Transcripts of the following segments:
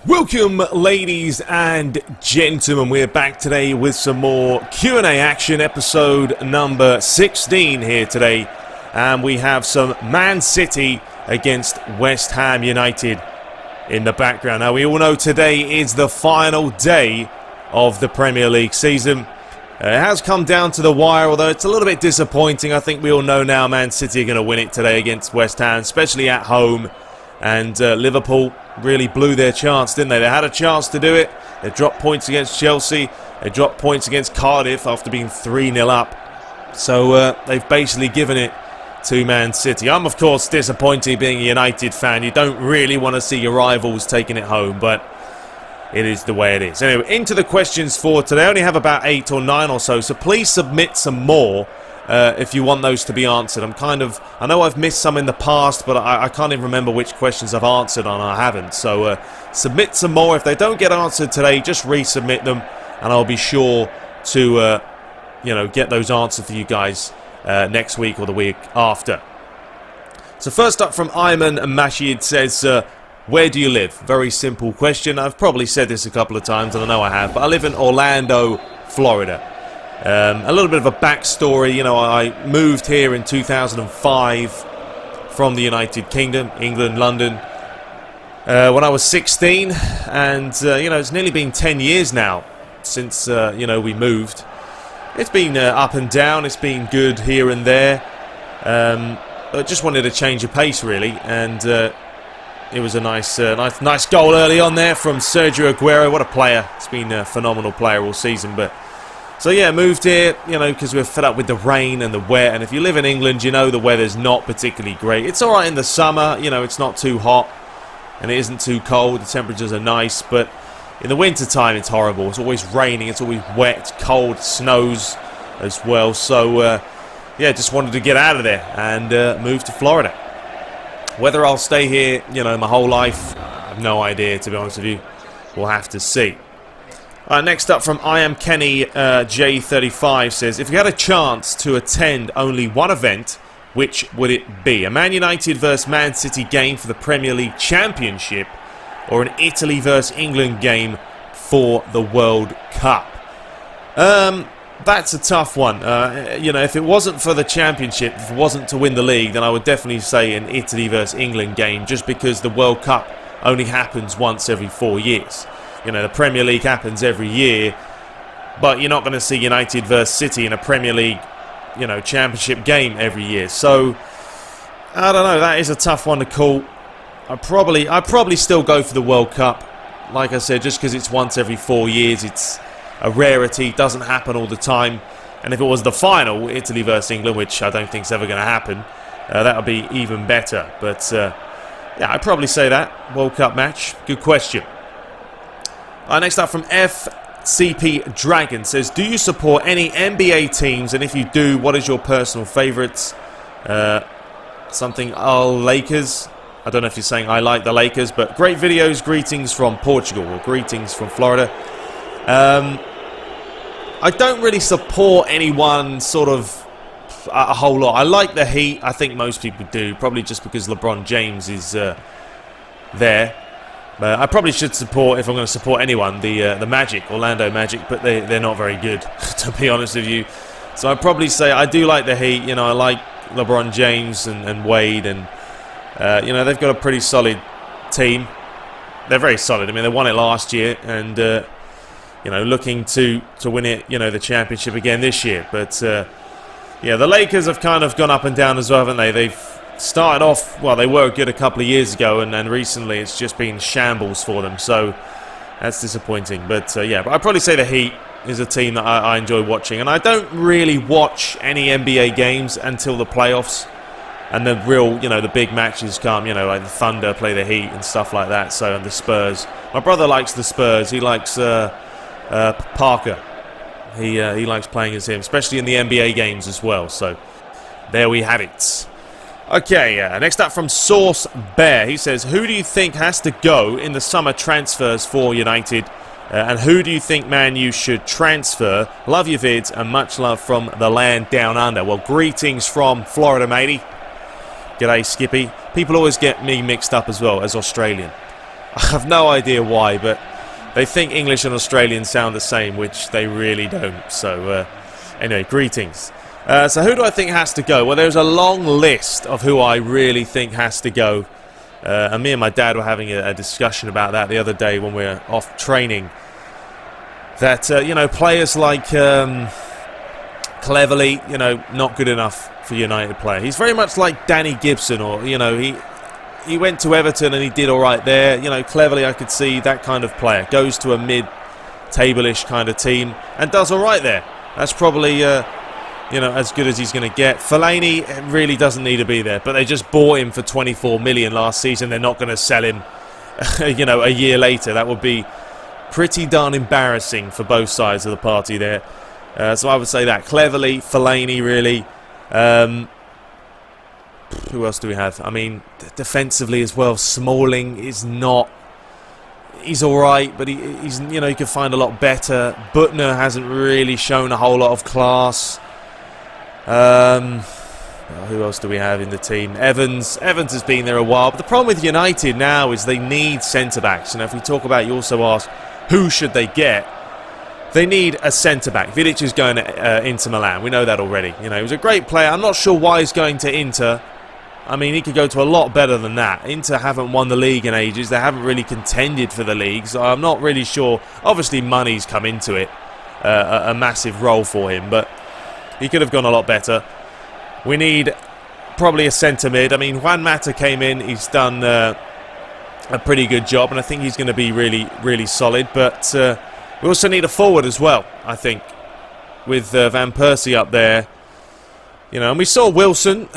Welcome, ladies and gentlemen. We're back today with some more Q&A action, episode number 16 here today. And we have some Man City against West Ham United in the background. Now, we all know today is the final day of the Premier League season. It has come down to the wire, although it's a little bit disappointing. I think we all know now Man City are going to win it today against West Ham, especially at home. And Liverpool really blew their chance, didn't they? They had a chance to do it. They dropped points against Chelsea. They dropped points against Cardiff after being 3-0 up. So they've basically given it to Man City. I'm, of course, disappointed being a United fan. You don't really want to see your rivals taking it home, but it is the way it is. Anyway, into the questions for today. I only have about 8 or 9 or so please submit some more. If you want those to be answered. I know I've missed some in the past, but I can't even remember which questions I've answered and I haven't. So submit some more. If they don't get answered today, just resubmit them, and I'll be sure to get those answered for you guys next week or the week after. So first up from Ayman Mashid says, where do you live? Very simple question. I've probably said this a couple of times, and I know I have, but I live in Orlando, Florida. A little bit of a backstory. I moved here in 2005 from the United Kingdom, England, London, when I was 16, and it's nearly been 10 years now since we moved. It's been up and down. It's been good here and there. I just wanted a change of pace, really, and it was a nice goal early on there from Sergio Aguero. What a player! He's been a phenomenal player all season, but. So yeah, moved here, because we're fed up with the rain and the wet. And if you live in England, the weather's not particularly great. It's alright in the summer, it's not too hot. And it isn't too cold, the temperatures are nice. But in the winter time, it's horrible. It's always raining, it's always wet, it's cold, it snows as well. So, just wanted to get out of there and move to Florida. Whether I'll stay here, my whole life, I have no idea, to be honest with you. We'll have to see. Next up from I Am Kenny J35 says, if you had a chance to attend only one event, which would it be? A Man United vs Man City game for the Premier League Championship, or an Italy vs England game for the World Cup? That's a tough one. If it wasn't for the Championship, if it wasn't to win the league, then I would definitely say an Italy vs England game, just because the World Cup only happens once every 4 years. The Premier League happens every year, but you're not going to see United versus City in a Premier League, Championship game every year. So, I don't know. That is a tough one to call. I'd probably still go for the World Cup. Like I said, just because it's once every 4 years, it's a rarity. Doesn't happen all the time. And if it was the final, Italy versus England, which I don't think is ever going to happen, that would be even better. But I'd probably say that World Cup match. Good question. Next up from FCP Dragon says, do you support any NBA teams? And if you do, what is your personal favourites? Lakers. I don't know if you're saying I like the Lakers, but great videos. Greetings from Portugal, or greetings from Florida. I don't really support anyone sort of a whole lot. I like the Heat. I think most people do, probably just because LeBron James is there. I probably should support, if I'm going to support anyone, the Magic, Orlando Magic, but they're not very good, to be honest with you. So I'd probably say I do like the Heat. I like LeBron James and Wade, and they've got a pretty solid team. They're very solid. I mean, they won it last year, and looking to win it, the championship again this year. But the Lakers have kind of gone up and down as well, haven't they? They've started off, well, they were good a couple of years ago, and recently it's just been shambles for them, so that's disappointing. But but I'd probably say the Heat is a team that I enjoy watching, and I don't really watch any NBA games until the playoffs, and the real, the big matches come, like the Thunder play the Heat and stuff like that, so, and the Spurs. My brother likes the Spurs. He likes Parker. He likes playing as him, especially in the NBA games as well, so there we have it. Okay, next up from Source Bear. He says, who do you think has to go in the summer transfers for United? And who do you think Man U should transfer? Love your vids and much love from the land down under. Well, greetings from Florida, matey. G'day, Skippy. People always get me mixed up as well as Australian. I have no idea why, but they think English and Australian sound the same, which they really don't. So, anyway, greetings. So who do I think has to go? Well, there's a long list of who I really think has to go. And me and my dad were having a discussion about that the other day when we were off training. That, you know, players like Cleverley, you know, not good enough for United player. He's very much like Danny Gibson, or, you know, he went to Everton and he did all right there. You know, Cleverley, I could see that kind of player. Goes to a mid-table-ish kind of team and does all right there. That's probably, you know, as good as he's going to get. Fellaini really doesn't need to be there, but they just bought him for 24 million last season. They're not going to sell him, you know, a year later. That would be pretty darn embarrassing for both sides of the party there. So I would say that. Cleverley, Fellaini, really. Who else do we have? I mean, defensively as well. Smalling is not... He's all right, but he's, you know, he could find a lot better. Butner hasn't really shown a whole lot of class. Who else do we have in the team? Evans has been there a while, but the problem with United now is they need centre-backs. And if we talk about, you also asked, who should they get? They need a centre-back. Vidic is going to Inter Milan. We know that already. You know, he was a great player. I'm not sure why he's going to Inter. I mean, he could go to a lot better than that. Inter haven't won the league in ages. They haven't really contended for the league, so I'm not really sure. Obviously, money's come into it, a massive role for him, but he could have gone a lot better. We need probably a centre mid. I mean, Juan Mata came in. He's done a pretty good job, and I think he's going to be really, really solid. But we also need a forward as well, I think, with Van Persie up there. You know, and we saw Wilson,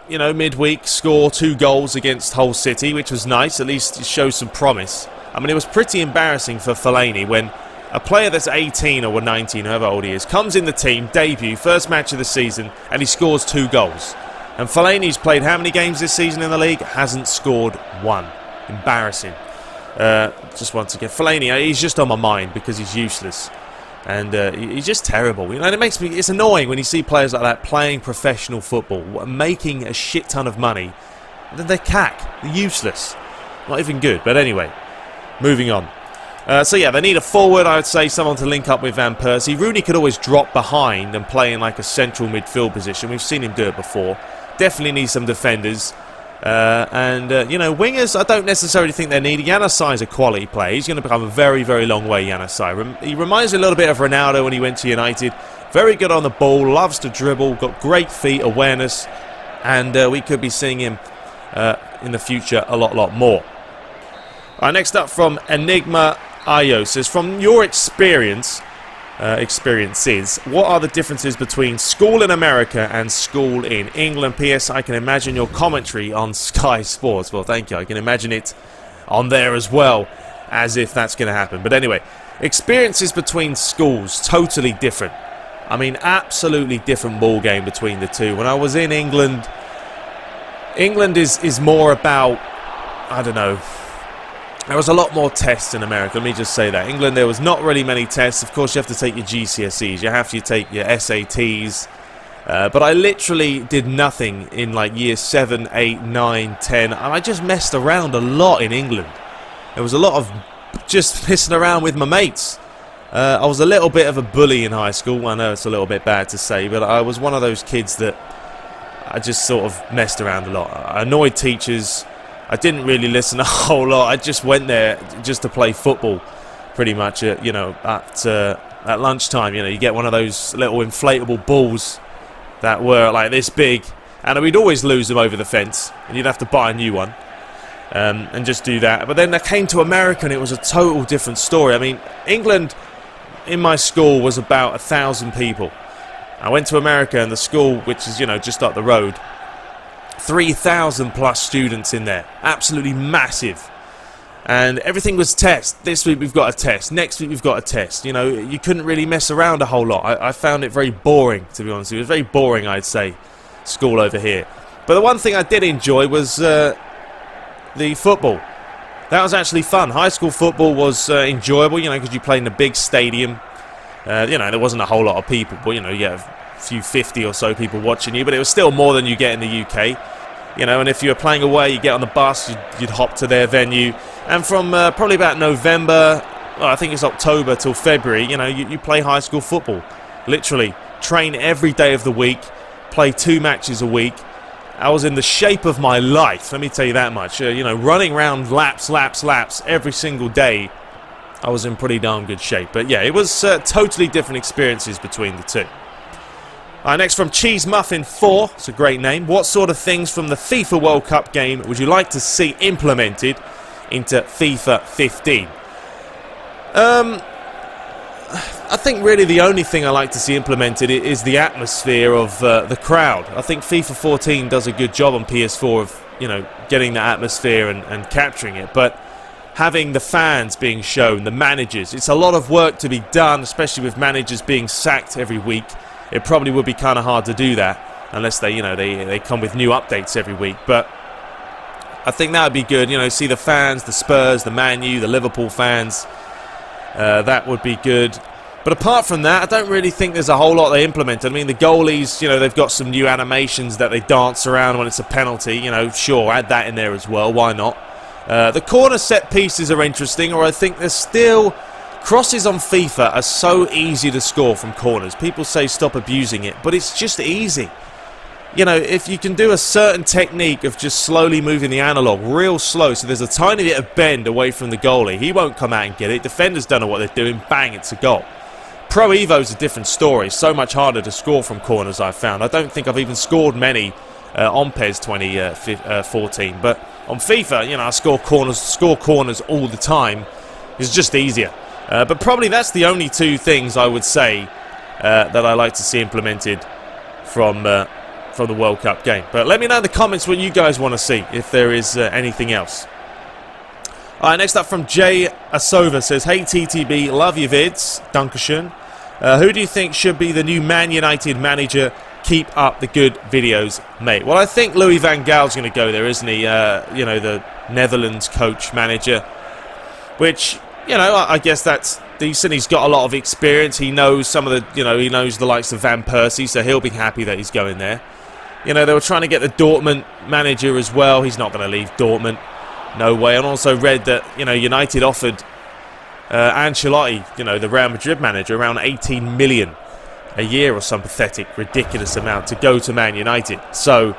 you know, midweek score 2 goals against Hull City, which was nice. At least it shows some promise. I mean, it was pretty embarrassing for Fellaini when a player that's 18 or 19, however old he is, comes in the team, debut, first match of the season, and he scores 2 goals. And Fellaini's played how many games this season in the league? Hasn't scored 1. Embarrassing. Just once again, Fellaini, he's just on my mind because he's useless. And he's just terrible. You know, and it makes me... It's annoying when you see players like that playing professional football, making a shit ton of money. And then they're cack. They're useless. Not even good. But anyway, moving on. So yeah, they need a forward, I would say, someone to link up with Van Persie. Rooney could always drop behind and play in like a central midfield position. We've seen him do it before. Definitely need some defenders. You know, wingers, I don't necessarily think they're needed. Januzaj is a quality player. He's going to become a very, very long way, Januzaj. He reminds me a little bit of Ronaldo when he went to United. Very good on the ball, loves to dribble, got great feet, awareness. And we could be seeing him in the future a lot more. All right, next up from Enigma Ayo says, from your experiences, what are the differences between school in America and school in England? P.S. I can imagine your commentary on Sky Sports. Well, thank you. I can imagine it on there as well, as if that's going to happen. But anyway, experiences between schools, totally different. I mean, absolutely different ball game between the two. When I was in England, England is more about, I don't know, there was a lot more tests in America, let me just say that. England, there was not really many tests. Of course, you have to take your GCSEs. You have to take your SATs. But I literally did nothing in like year 7, 8, 9, 10. And I just messed around a lot in England. There was a lot of just messing around with my mates. I was a little bit of a bully in high school. I know it's a little bit bad to say, but I was one of those kids that I just sort of messed around a lot. I annoyed teachers. I didn't really listen a whole lot. I just went there just to play football, pretty much. You know, at lunchtime, you know, you get one of those little inflatable balls that were like this big, and we'd always lose them over the fence, and you'd have to buy a new one, and just do that. But then I came to America, and it was a total different story. I mean, England in my school was about 1,000 people. I went to America, and the school, which is, you know, just up the road, 3,000 plus students in there. Absolutely massive. And everything was test. This week we've got a test. Next week we've got a test. You know, you couldn't really mess around a whole lot. I found it very boring, to be honest. It was very boring, I'd say, school over here. But the one thing I did enjoy was the football. That was actually fun. High school football was enjoyable, you know, because you played in a big stadium. You know, there wasn't a whole lot of people, but, you know, you have a few 50 or so people watching you, but it was still more than you get in the UK. You know, and if you were playing away, you get on the bus, you'd hop to their venue. And from probably about November, well, I think it's October till February, you know, you play high school football. Literally, train every day of the week, play 2 matches a week. I was in the shape of my life, let me tell you that much. You know, running around laps every single day. I was in pretty darn good shape. But yeah, it was totally different experiences between the two. Next from Cheese Muffin 4, it's a great name. What sort of things from the FIFA World Cup game would you like to see implemented into FIFA 15? I think really the only thing I like to see implemented is the atmosphere of the crowd. I think FIFA 14 does a good job on PS4 of, you know, getting the atmosphere and capturing it. But having the fans being shown, the managers, it's a lot of work to be done, especially with managers being sacked every week. It probably would be kind of hard to do that unless they, you know, they come with new updates every week. But I think that would be good. You know, see the fans, the Spurs, the Man U, the Liverpool fans. That would be good. But apart from that, I don't really think there's a whole lot they implemented. I mean, the goalies, you know, they've got some new animations that they dance around when it's a penalty. You know, sure, add that in there as well. Why not? The corner set pieces are interesting, or I think there's still... Crosses on FIFA are so easy to score from corners. People say stop abusing it, but it's just easy. You know, if you can do a certain technique of just slowly moving the analog real slow, so there's a tiny bit of bend away from the goalie, he won't come out and get it. Defenders don't know what they're doing. Bang, it's a goal. Pro Evo's a different story. So much harder to score from corners, I've found. I don't think I've even scored many on PES 2014, but on FIFA, you know, I score corners all the time. It's just easier. But probably that's the only two things I would say that I like to see implemented from the World Cup game. But let me know in the comments what you guys want to see, if there is anything else. Alright, next up from Jay Asova says, hey TTB, love your vids, Dankeschön. Who do you think should be the new Man United manager? Keep up the good videos, mate. Well, I think Louis van Gaal's going to go there, isn't he? You know, the Netherlands coach manager, which... You know, I guess that's decent. He's got a lot of experience. He knows some of the, you know, he knows the likes of Van Persie, so he'll be happy that he's going there. You know, they were trying to get the Dortmund manager as well. He's not going to leave Dortmund. No way. And also read that, you know, United offered Ancelotti, you know, the Real Madrid manager, around 18 million a year or some pathetic, ridiculous amount to go to Man United. So...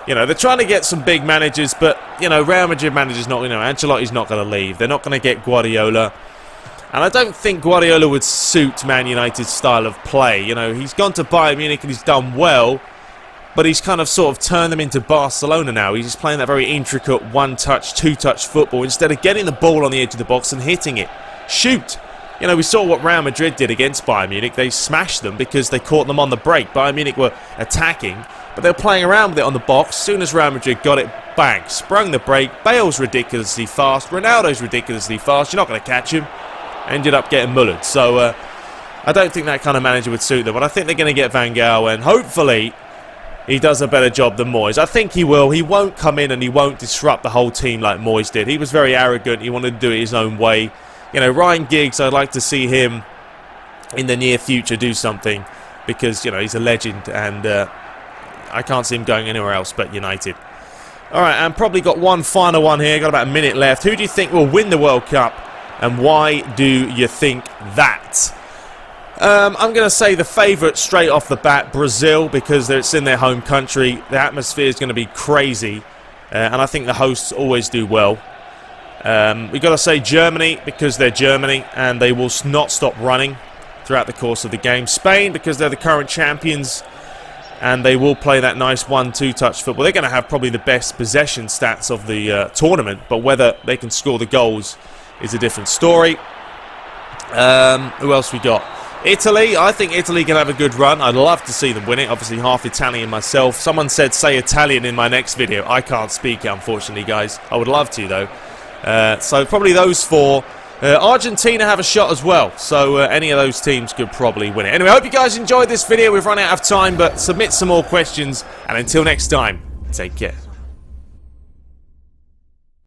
You know, they're trying to get some big managers, but, you know, Real Madrid manager's not, you know, Ancelotti's not going to leave. They're not going to get Guardiola. And I don't think Guardiola would suit Man United's style of play. You know, he's gone to Bayern Munich and he's done well, but he's kind of sort of turned them into Barcelona now. He's just playing that very intricate one-touch, two-touch football instead of getting the ball on the edge of the box and hitting it. Shoot! You know, we saw what Real Madrid did against Bayern Munich. They smashed them because they caught them on the break. Bayern Munich were attacking, but they were playing around with it on the box. As soon as Real Madrid got it, bang, sprung the break. Bale's ridiculously fast. Ronaldo's ridiculously fast. You're not going to catch him. Ended up getting mullered. So, I don't think that kind of manager would suit them. But I think they're going to get Van Gaal, and hopefully he does a better job than Moyes. I think he will. He won't come in and he won't disrupt the whole team like Moyes did. He was very arrogant. He wanted to do it his own way. You know, Ryan Giggs, I'd like to see him in the near future do something because, you know, he's a legend and I can't see him going anywhere else but United. Alright, and probably got one final one here. Got about a minute left. Who do you think will win the World Cup and why do you think that? I'm going to say the favourite straight off the bat, Brazil, because it's in their home country. The atmosphere is going to be crazy and I think the hosts always do well. We've got to say Germany because they're Germany and they will not stop running throughout the course of the game. Spain because they're the current champions and they will play that nice 1-2 touch football. They're going to have probably the best possession stats of the tournament, but whether they can score the goals is a different story. Who else we got? Italy. I think Italy can have a good run. I'd love to see them win it. Obviously half Italian myself. Someone said say Italian in my next video. I can't speak it, unfortunately, guys. I would love to though. So probably those four. Argentina have a shot as well, so any of those teams could probably win it. Anyway, I hope you guys enjoyed this video. We've run out of time, but submit some more questions, and until next time, Take care.